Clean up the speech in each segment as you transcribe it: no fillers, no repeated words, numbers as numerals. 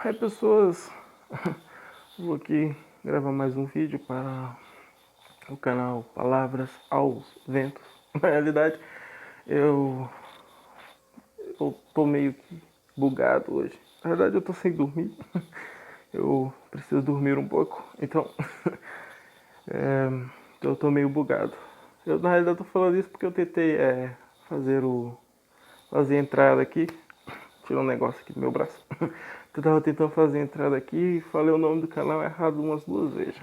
Aí pessoas, vou aqui gravar mais um vídeo para o canal Palavras aos Ventos. Na realidade, eu tô meio que bugado hoje. Na verdade, eu tô sem dormir. Eu preciso dormir um pouco, então eu tô meio bugado. Eu na realidade tô falando isso porque eu tentei fazer a entrada aqui. Tirou um negócio aqui do meu braço. Eu tava tentando fazer a entrada aqui e falei o nome do canal errado umas 2 vezes.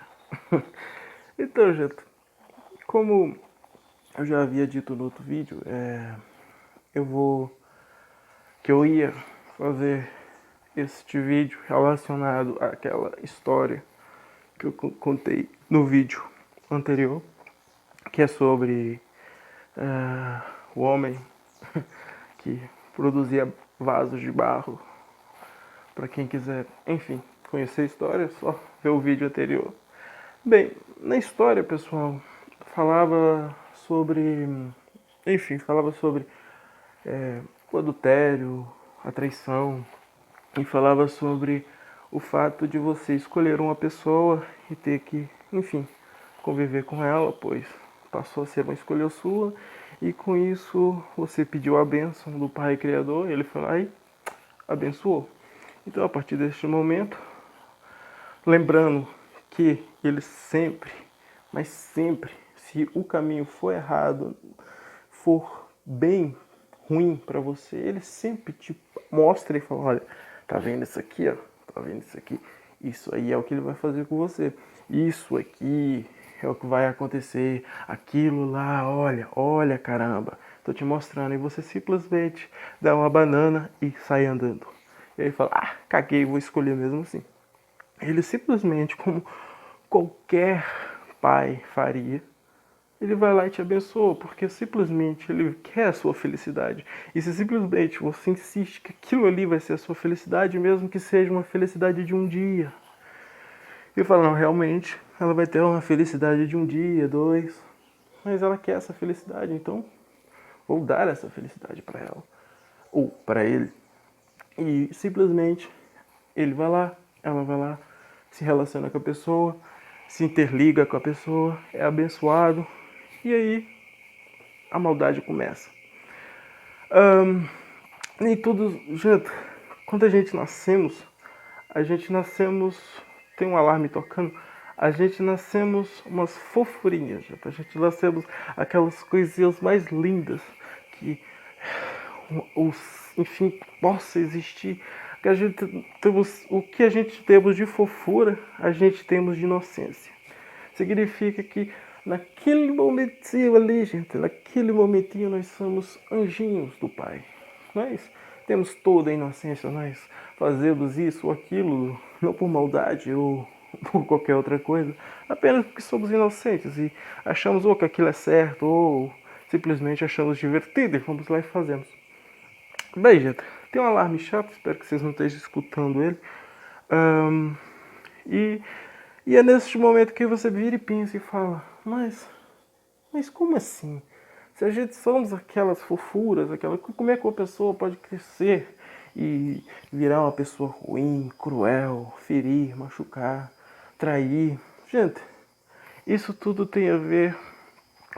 Então, gente, como eu já havia dito no outro vídeo, eu ia fazer este vídeo relacionado àquela história que eu contei no vídeo anterior, que é sobre o homem que produzia vasos de barro. Para quem quiser, enfim, conhecer a história, é só ver o vídeo anterior. Bem, na história, pessoal, falava sobre, falava sobre o adultério, a traição, e falava sobre o fato de você escolher uma pessoa e ter que, enfim, conviver com ela, pois passou a ser uma escolha sua, e com isso você pediu a bênção do Pai Criador, e ele foi lá e abençoou. Então, a partir deste momento, lembrando que ele sempre, mas sempre, se o caminho for errado, for bem ruim para você, ele sempre te mostra e fala, olha, tá vendo isso aqui, ó? Tá vendo isso aqui? Isso aí é o que ele vai fazer com você. Isso aqui é o que vai acontecer. Aquilo lá, olha, caramba. Tô te mostrando. E você simplesmente dá uma banana e sai andando. E aí fala, caguei, vou escolher mesmo assim. Ele simplesmente, como qualquer pai faria, ele vai lá e te abençoa, porque simplesmente ele quer a sua felicidade. E se simplesmente você insiste que aquilo ali vai ser a sua felicidade, mesmo que seja uma felicidade de um dia, e fala, não, realmente, ela vai ter uma felicidade de um dia, 2, mas ela quer essa felicidade, então vou dar essa felicidade para ela, ou para ele. E simplesmente ele vai lá, ela vai lá, se relaciona com a pessoa, se interliga com a pessoa, é abençoado, e aí a maldade começa. Nem tudo, gente, quando a gente nascemos, tem um alarme tocando, a gente nascemos umas fofurinhas, gente. A gente nascemos aquelas coisinhas mais lindas que, enfim, possa existir. Que a gente temos, o que a gente temos de fofura, a gente temos de inocência. Significa que naquele momentinho ali, gente, naquele momentinho nós somos anjinhos do Pai. Nós temos toda a inocência, nós fazemos isso ou aquilo, não por maldade ou por qualquer outra coisa, apenas porque somos inocentes e achamos ou que aquilo é certo ou simplesmente achamos divertido e vamos lá e fazemos. Bem, gente, tem um alarme chato, espero que vocês não estejam escutando ele. E, e é nesse momento que você vira e pensa e fala, mas como assim? Se a gente somos aquelas fofuras, como é que uma pessoa pode crescer e virar uma pessoa ruim, cruel, ferir, machucar, trair? Gente, isso tudo tem a ver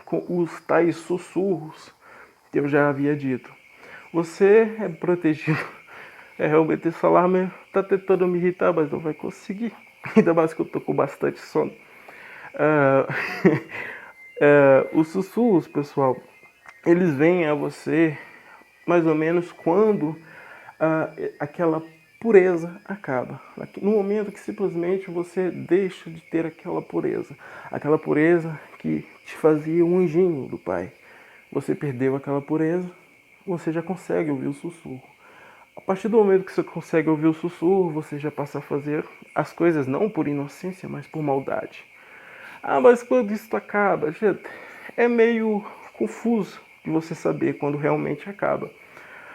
com os tais sussurros que eu já havia dito. Você é protegido. Realmente esse alarme tá tentando me irritar, mas não vai conseguir. Ainda mais que eu tô com bastante sono. Uh, os sussurros, pessoal, eles vêm a você mais ou menos quando aquela pureza acaba. No momento que simplesmente você deixa de ter aquela pureza que te fazia um anjinho do Pai. Você perdeu aquela pureza, você já consegue ouvir o sussurro. A partir do momento que você consegue ouvir o sussurro, você já passa a fazer as coisas não por inocência, mas por maldade. Mas quando isso acaba, gente, é meio confuso de você saber quando realmente acaba.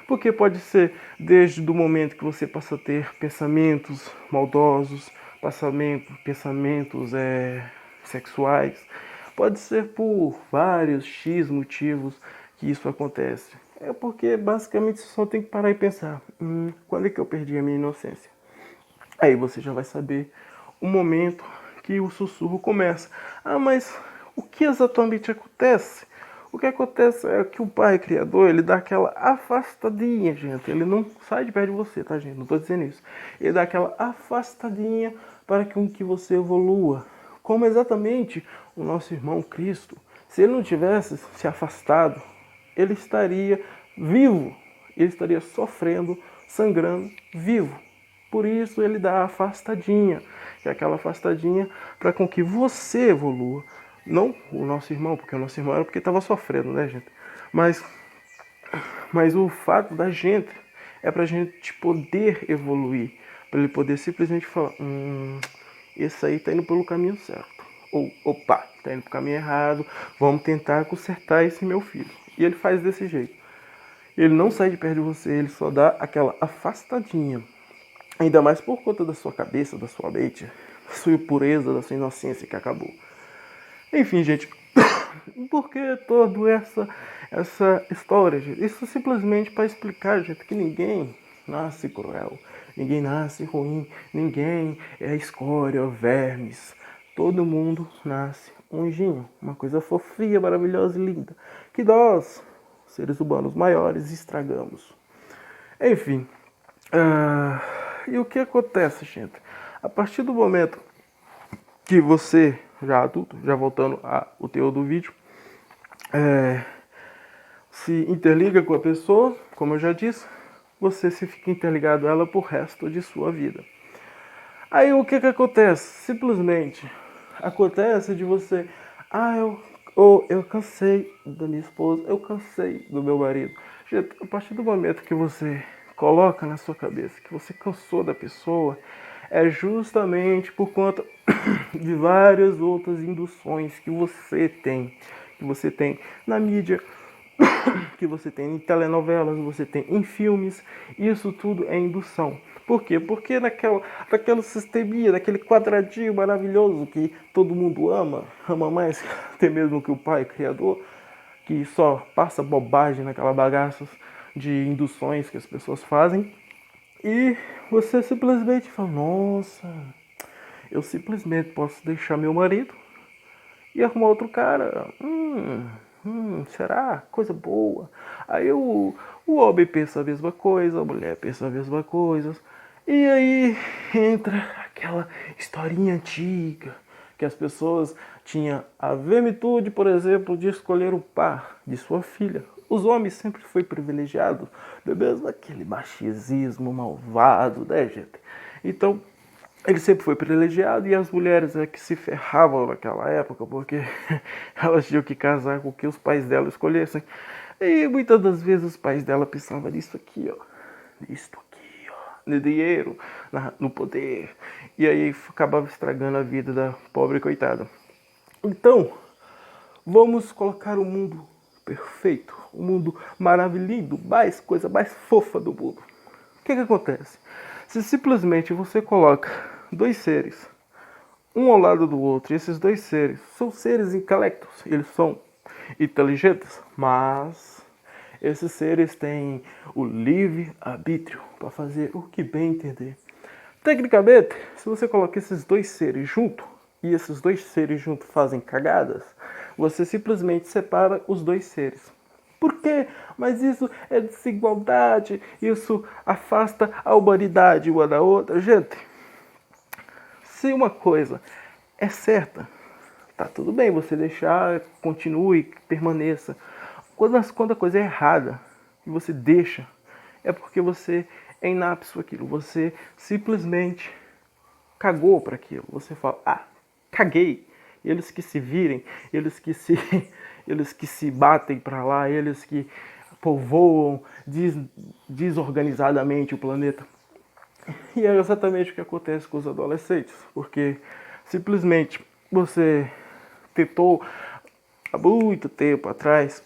Porque pode ser desde o momento que você passa a ter pensamentos maldosos, pensamentos sexuais. Pode ser por vários X motivos que isso acontece. É porque basicamente você só tem que parar e pensar, quando é que eu perdi a minha inocência? Aí você já vai saber o momento que o sussurro começa. Ah, mas o que exatamente acontece? O que acontece é que o pai criador, ele dá aquela afastadinha, gente. Ele não sai de perto de você, tá, gente? Não tô dizendo isso. Ele dá aquela afastadinha para que você evolua. Como exatamente o nosso irmão Cristo. Se ele não tivesse se afastado, ele estaria vivo. Ele estaria sofrendo, sangrando, vivo. Por isso ele dá a afastadinha, que é aquela afastadinha para com que você evolua. Não o nosso irmão, porque o nosso irmão era porque estava sofrendo, né, gente? Mas, mas o fato da gente é para a gente poder evoluir, para ele poder simplesmente falar, esse aí tá indo pelo caminho certo. Ou, opa, tá indo pro caminho errado, vamos tentar consertar esse meu filho. E ele faz desse jeito. Ele não sai de perto de você, ele só dá aquela afastadinha. Ainda mais por conta da sua cabeça, da sua mente, da sua pureza, da sua inocência que acabou. Enfim, gente, por que toda essa história, gente? Isso simplesmente para explicar, gente, que ninguém nasce cruel, ninguém nasce ruim, ninguém é escória, vermes. Todo mundo nasce um anjinho, uma coisa fofinha, maravilhosa e linda, que nós, seres humanos maiores, estragamos. Enfim, e o que acontece, gente? A partir do momento que você, já adulto, já voltando ao teor do vídeo, se interliga com a pessoa, como eu já disse, você se fica interligado a ela pro resto de sua vida. Aí o que acontece? Simplesmente acontece de você, eu cansei da minha esposa, eu cansei do meu marido. Gente, a partir do momento que você coloca na sua cabeça que você cansou da pessoa, é justamente por conta de várias outras induções que você tem na mídia, que você tem em telenovelas, você tem em filmes. Isso tudo é indução. Por quê? Porque naquela sisteminha, naquele quadradinho maravilhoso que todo mundo ama mais até mesmo que o pai criador, que só passa bobagem naquela bagaça de induções que as pessoas fazem. E você simplesmente fala, nossa, eu simplesmente posso deixar meu marido e arrumar outro cara. Será? Coisa boa. Aí o homem pensa a mesma coisa, a mulher pensa a mesma coisa. E aí entra aquela historinha antiga que as pessoas tinham a vermitude, por exemplo, de escolher o par de sua filha. Os homens sempre foi privilegiado, não é mesmo aquele machismo malvado, né, gente? Então, ele sempre foi privilegiado e as mulheres é que se ferravam naquela época porque elas tinham que casar com o que os pais dela escolhessem. E muitas das vezes os pais dela pensavam nisso aqui, ó, no dinheiro, no poder. E aí acabava estragando a vida da pobre coitada. Então, vamos colocar o mundo perfeito, o mundo maravilhoso, coisa mais fofa do mundo. O que acontece? Se simplesmente você coloca dois seres, um ao lado do outro, e esses dois seres são seres intelectos, eles são inteligentes, mas esses seres têm o livre-arbítrio para fazer o que bem entender. Tecnicamente, se você coloca esses dois seres juntos, e esses dois seres juntos fazem cagadas, você simplesmente separa os dois seres. Por quê? Mas isso é desigualdade, isso afasta a humanidade uma da outra. Gente, se uma coisa é certa, tá tudo bem você deixar, continue, permaneça. Quando a coisa é errada e você deixa, é porque você é inapto aquilo. Você simplesmente cagou para aquilo. Você fala, caguei. Eles que se virem, eles que se batem para lá, eles que povoam desorganizadamente o planeta. E é exatamente o que acontece com os adolescentes, porque simplesmente você tentou há muito tempo atrás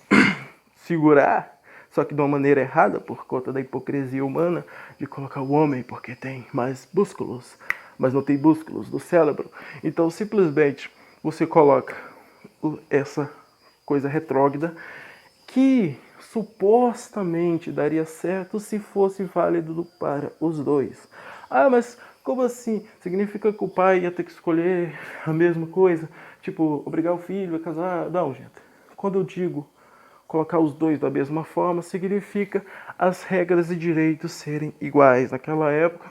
segurar, só que de uma maneira errada, por conta da hipocrisia humana, de colocar o homem porque tem mais músculos, mas não tem músculos do cérebro. Então simplesmente você coloca essa coisa retrógrada que supostamente daria certo se fosse válido para os dois. Mas Como assim? Significa que o pai ia ter que escolher a mesma coisa? Tipo, obrigar o filho a casar? Não, gente. Quando eu digo colocar os dois da mesma forma, significa as regras e direitos serem iguais naquela época.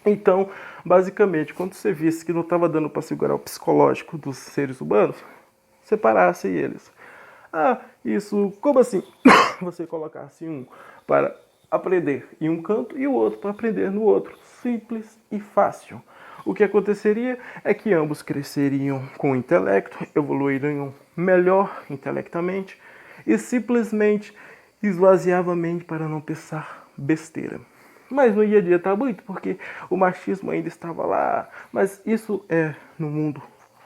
Então, basicamente, quando você visse que não estava dando para segurar o psicológico dos seres humanos, separasse eles. Ah, isso, como assim? Você colocasse um para aprender em um canto e o outro para aprender no outro. Simples e fácil. O que aconteceria é que ambos cresceriam com o intelecto, evoluiriam melhor intelectamente e simplesmente esvaziava a mente para não pensar besteira. Mas não ia adiantar muito, porque o machismo ainda estava lá. Mas isso é no mundo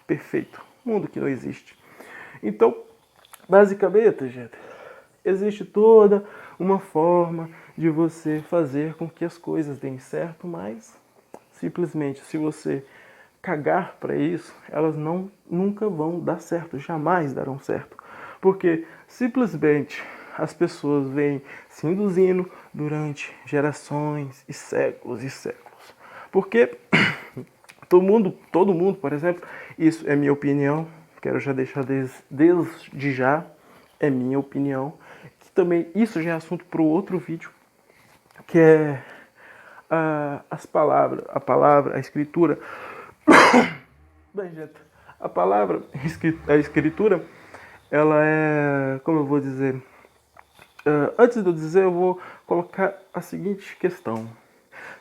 perfeito, mundo que não existe. Então, basicamente, gente, existe toda uma forma de você fazer com que as coisas deem certo, mas simplesmente se você cagar para isso, elas nunca vão dar certo, jamais darão certo. Porque simplesmente as pessoas vêm se induzindo durante gerações e séculos e séculos. Porque todo mundo, por exemplo, isso é minha opinião, quero já deixar desde já, é minha opinião, que também isso já é assunto para o outro vídeo, que é as palavras, a escritura. Bem, gente, a palavra, a escritura, ela é, como eu vou dizer, antes de eu dizer, eu vou colocar a seguinte questão.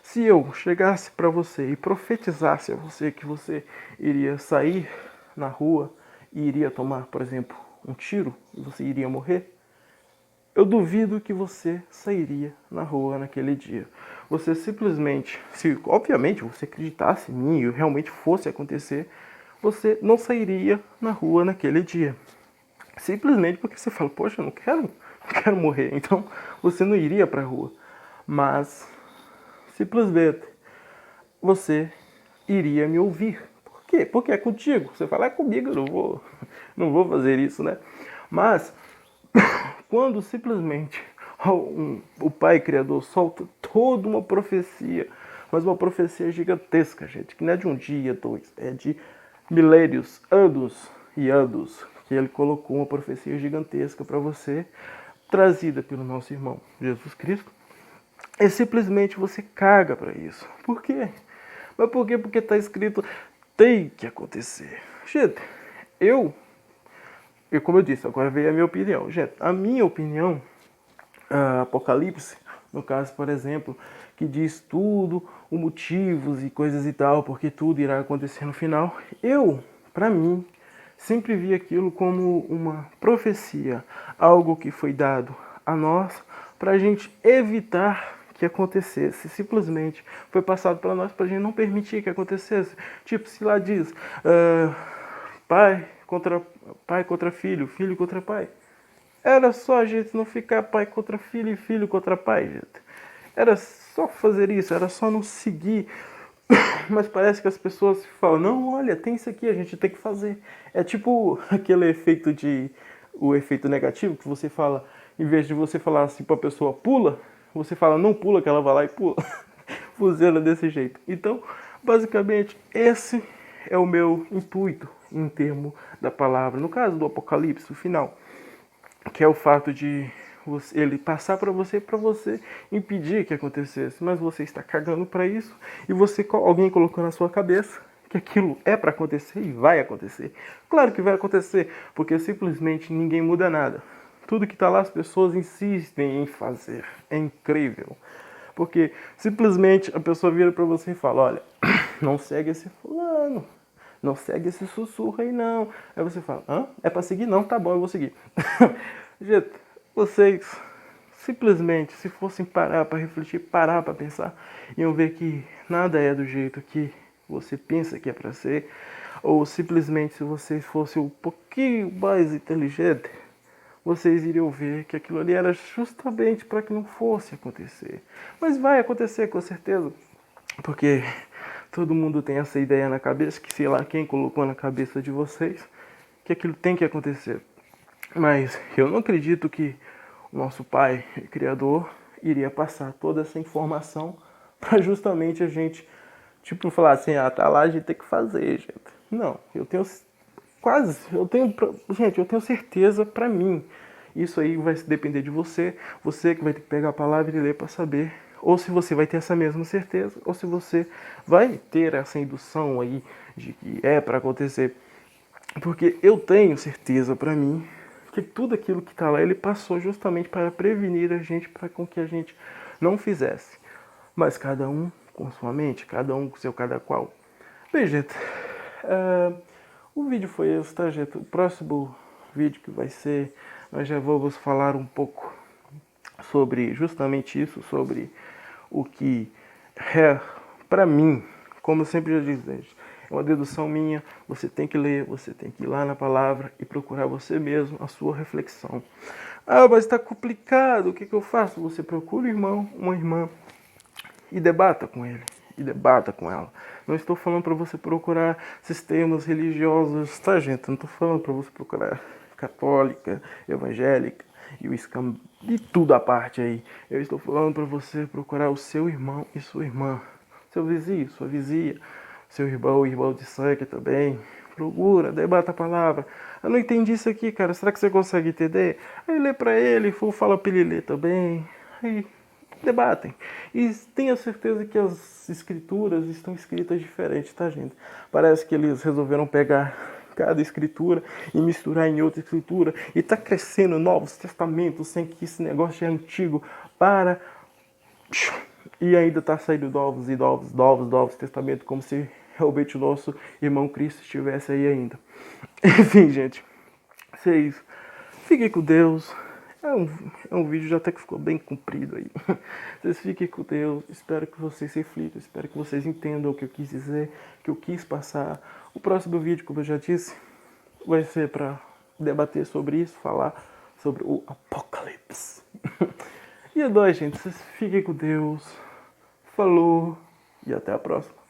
Se eu chegasse para você e profetizasse a você que você iria sair na rua e iria tomar, por exemplo, um tiro e você iria morrer, eu duvido que você sairia na rua naquele dia. Você simplesmente, se obviamente você acreditasse em mim e realmente fosse acontecer, você não sairia na rua naquele dia. Simplesmente porque você fala, poxa, eu não quero morrer. Então você não iria para a rua. Mas simplesmente você iria me ouvir. Por quê? Porque é contigo. Você fala, é comigo, eu não vou fazer isso, né? Mas quando simplesmente o Pai Criador solta toda uma profecia, mas uma profecia gigantesca, gente, que não é de um dia, dois, é de milênios, anos e anos, que ele colocou uma profecia gigantesca para você, trazida pelo nosso irmão Jesus Cristo, e simplesmente você caga para isso. Por quê? Mas por quê? Porque está escrito, tem que acontecer. Gente, e como eu disse, agora veio a minha opinião. Gente, a minha opinião, Apocalipse, no caso, por exemplo, que diz tudo, os motivos e coisas e tal, porque tudo irá acontecer no final. Para mim, sempre vi aquilo como uma profecia, algo que foi dado a nós para a gente evitar que acontecesse. Simplesmente foi passado para nós para a gente não permitir que acontecesse. Tipo, se lá diz pai contra filho, filho contra pai. Era só a gente não ficar pai contra filho e filho contra pai, gente. Era só fazer isso, era só não seguir. Mas parece que as pessoas falam, não, olha, tem isso aqui, a gente tem que fazer. É tipo aquele efeito o efeito negativo que você fala, em vez de você falar assim pra pessoa pula, você fala não pula, que ela vai lá e pula. Funciona desse jeito. Então, basicamente, esse é o meu intuito em termos da palavra. No caso do Apocalipse, o final, que é o fato de ele passar para você impedir que acontecesse, mas você está cagando para isso e alguém colocou na sua cabeça que aquilo é para acontecer e vai acontecer. Claro que vai acontecer, porque simplesmente ninguém muda nada. Tudo que está lá as pessoas insistem em fazer. É incrível. Porque simplesmente a pessoa vira para você e fala, olha, não segue esse fulano, não segue esse sussurro aí não. Aí você fala, hã? É pra seguir? Não, tá bom, eu vou seguir. Gente, vocês simplesmente, se fossem parar pra refletir, parar pra pensar, iam ver que nada é do jeito que você pensa que é pra ser. Ou simplesmente, se vocês fossem um pouquinho mais inteligente, vocês iriam ver que aquilo ali era justamente para que não fosse acontecer. Mas vai acontecer com certeza, porque todo mundo tem essa ideia na cabeça, que sei lá quem colocou na cabeça de vocês, que aquilo tem que acontecer. Mas eu não acredito que o nosso Pai Criador iria passar toda essa informação para justamente a gente Tipo, falar assim, ah, tá lá, a gente tem que fazer, gente. Não, eu tenho quase, gente, eu tenho certeza pra mim. Isso aí vai depender de você, você que vai ter que pegar a palavra e ler pra saber. Ou se você vai ter essa mesma certeza, ou se você vai ter essa indução aí de que é pra acontecer. Porque eu tenho certeza pra mim que tudo aquilo que tá lá, ele passou justamente para prevenir a gente, para com que a gente não fizesse. Mas cada um com sua mente, cada um com seu cada qual. Bem, gente, o vídeo foi esse, tá, gente? O próximo vídeo que vai ser, nós já vamos falar um pouco sobre justamente isso, sobre o que é, pra mim, como eu sempre já disse, gente, é uma dedução minha, você tem que ler, você tem que ir lá na palavra e procurar você mesmo a sua reflexão. Ah, mas está complicado, o que, que eu faço? Você procura um irmão, uma irmã e debata com ele, e debata com ela. Não estou falando para você procurar sistemas religiosos, tá, gente? Não estou falando para você procurar católica, evangélica e o escambo de tudo à parte aí. Eu estou falando para você procurar o seu irmão e sua irmã, seu vizinho, sua vizinha, seu irmão de sangue também. Procura, debata a palavra. Eu não entendi isso aqui, cara. Será que você consegue entender? Aí lê para ele, fala para ele ler também. Aí debatem. E tenha certeza que as escrituras estão escritas diferentes, tá, gente? Parece que eles resolveram pegar cada escritura e misturar em outra escritura e tá crescendo novos testamentos sem que esse negócio é antigo para e ainda tá saindo novos testamentos como se realmente o nosso irmão Cristo estivesse aí ainda. Enfim, gente, vocês fiquem com Deus. É um vídeo já até que ficou bem comprido aí. Vocês fiquem com Deus. Espero que vocês reflitam. Espero que vocês entendam o que eu quis dizer, o que eu quis passar. O próximo vídeo, como eu já disse, vai ser para debater sobre isso, falar sobre o Apocalipse. E é nóis, gente. Vocês fiquem com Deus. Falou e até a próxima.